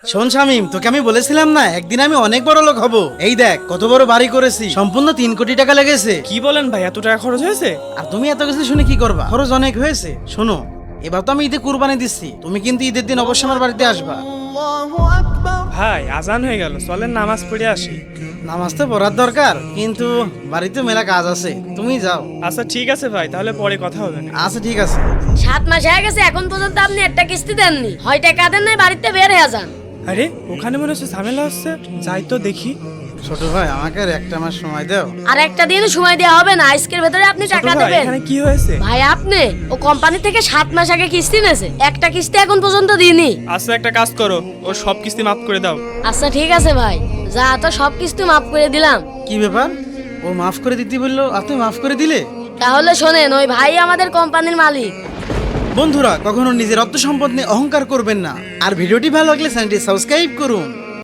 শোন শামিম, তোকে আমি বলেছিলাম না একদিন আমি অনেক বড় লোক হব। এই দেখ কত বড় বাড়ি করেছি, সম্পূর্ণ 3 কোটি টাকা লেগেছে। কি বলেন ভাই, এত টাকা খরচ হয়েছে? আর তুমি এত কিছু শুনে কি করবা? খরচ অনেক হয়েছে। শোনো, এবার তো আমি ঈদে কুরবানি দিচ্ছি, তুমি কিন্তু ঈদের দিন অবশ্যই আমার বাড়িতে আসবা। ভাই আজান হয়ে গেল, চলেন নামাজ পড়ে আসি। নামাজ তো পড়ার দরকার, কিন্তু বাড়িতে মেলা কাজ আছে, তুমি যাও। আচ্ছা ঠিক আছে ভাই, তাহলে পরে কথা হবে না। আচ্ছা ঠিক আছে। 7 মাস হয়ে গেছে এখন পর্যন্ত আপনি একটা কিস্তি দেননি। হয় টাকা দেন নাই বাড়িতে বের হয়ে যান। আরে ওখানে মনে হচ্ছে ঝামেলা হচ্ছে, যাই তো দেখি। ছোট ভাই, আমাকে আর একটা মাস সময় দাও। আর একটা দিন সময় দেওয়া হবে না, আজকের ভেতরে আপনি ছোট টাকা ভাই, দেবেন। এখানে কি হয়েছে? ভাই আপনি ও কোম্পানি থেকে 7 মাস আগে কিস্তি নেছে, একটা কিস্তি এখন পর্যন্ত দিইনি। আচ্ছা একটা কাজ করো, ওর সব কিস্তি মাফ করে দাও। আচ্ছা ঠিক আছে ভাই, যা তো সব কিস্তি মাফ করে দিলাম। কি ব্যাপার, ও মাফ করে দিতে বললো আর তুমি মাফ করে দিলে? তাহলে শোনেন, ওই ভাই আমাদের কোম্পানির মালিক। বন্ধুরা, কখনো নিজের অর্থ সম্পদ নিয়ে অহংকার করবেন না। আর ভিডিওটি ভালো লাগলে চ্যানেলটি সাবস্ক্রাইব করুন।